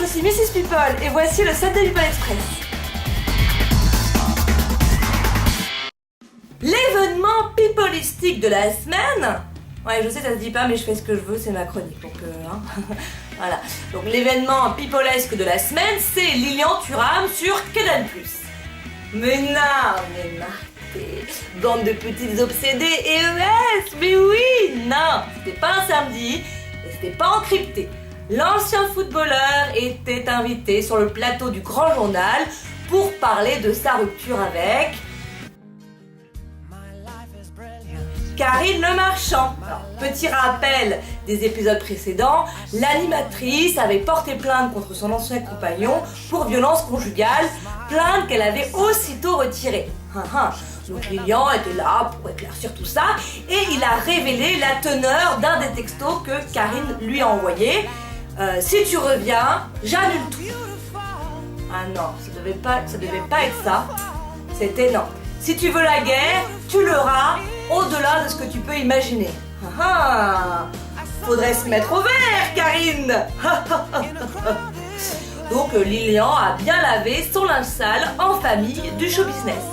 ici Mrs People et voici le Sunday People Express. L'événement peopleistique de la semaine. Ouais, je sais, ça se dit pas, mais je fais ce que je veux, c'est ma chronique, donc voilà. Donc l'événement peoplesque de la semaine, c'est Lilian Thuram sur Canal+. Mais non, mais Marté, bande de petites obsédées, EES, mais oui, non, c'était pas un samedi, et c'était pas encrypté. L'ancien footballeur était invité sur le plateau du Grand Journal pour parler de sa rupture avec Karine Le Marchand. Alors, petit rappel des épisodes précédents, l'animatrice avait porté plainte contre son ancien compagnon pour violence conjugale, plainte qu'elle avait aussitôt retirée. Donc Lilian était là pour éclaircir tout ça et il a révélé la teneur d'un des textos que Karine lui a envoyé. Si tu reviens, j'annule tout. Ah non, ça devait pas être ça. C'était non. Si tu veux la guerre, tu l'auras au-delà de ce que tu peux imaginer. Faudrait se mettre au vert, Karine. Donc Lilian a bien lavé son linge sale en famille du show business.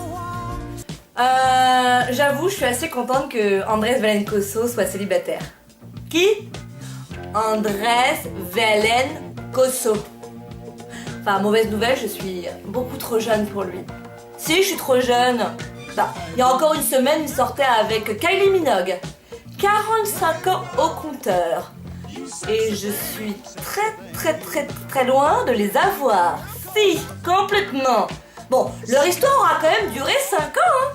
J'avoue, je suis assez contente que Andrés Valencoso soit célibataire. Qui ? Andrés Valencoso. Enfin, mauvaise nouvelle, je suis beaucoup trop jeune pour lui. Si, je suis trop jeune. Il y a encore une semaine, il sortait avec Kylie Minogue. 45 ans au compteur. Et je suis très loin de les avoir. Si, complètement. Bon, leur histoire aura quand même duré 5 ans.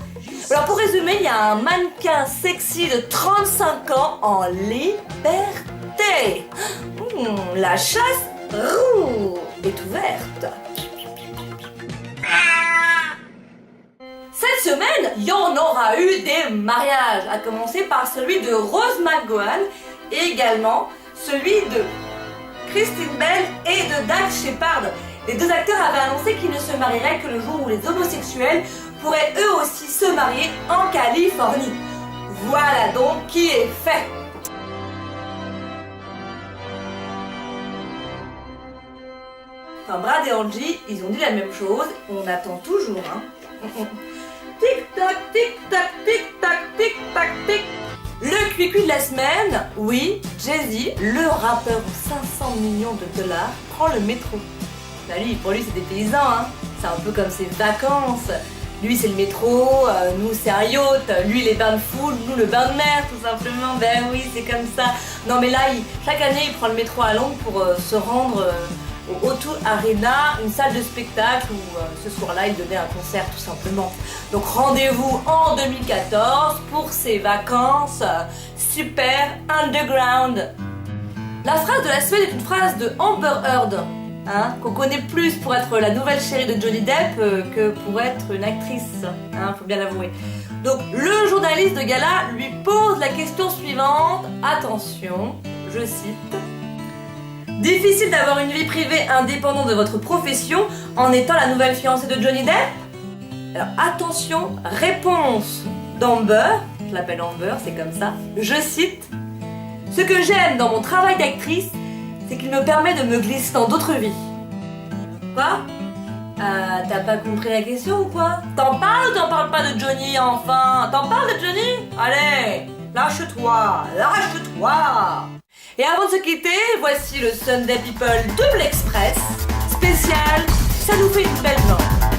Alors pour résumer, il y a un mannequin sexy de 35 ans en liberté. La chasse est ouverte. Cette semaine, il y en aura eu des mariages, à commencer par celui de Rose McGowan et également celui de Kristen Bell et de Dax Shepard. Les deux acteurs avaient annoncé qu'ils ne se marieraient que le jour où les homosexuels pourraient eux aussi se marier en Californie. Voilà donc qui est fait. Enfin, Brad et Angie, ils ont dit la même chose, on attend toujours, Tic-tac, tic-tac, tic-tac, tic-tac, tic. Le cuicui de la semaine, oui, Jay-Z, le rappeur aux 500 millions de dollars, prend le métro. Bah lui, pour lui, c'est des paysans, C'est un peu comme ses vacances. Lui, c'est le métro, nous, c'est un yacht. Lui, les bains de foule, nous, le bain de mer, tout simplement. Ben oui, c'est comme ça. Non, mais là, chaque année, il prend le métro à Londres pour se rendre au O2 Arena, une salle de spectacle où ce soir-là, il donnait un concert, tout simplement. Donc, rendez-vous en 2014 pour ses vacances super underground. La phrase de la semaine est une phrase de Amber Heard. Qu'on connaît plus pour être la nouvelle chérie de Johnny Depp que pour être une actrice, faut bien l'avouer. Donc le journaliste de gala lui pose la question suivante, attention, je cite: difficile d'avoir une vie privée indépendante de votre profession en étant la nouvelle fiancée de Johnny Depp? Alors attention, réponse d'Amber, je l'appelle Amber, c'est comme ça, je cite: ce que j'aime dans mon travail d'actrice, c'est qu'il me permet de me glisser dans d'autres vies. Quoi? T'as pas compris la question ou quoi? T'en parles ou t'en parles pas de Johnny, enfin? T'en parles de Johnny? Allez, lâche-toi, lâche-toi! Et avant de se quitter, voici le Sunday People Double Express spécial, ça nous fait une belle jambe.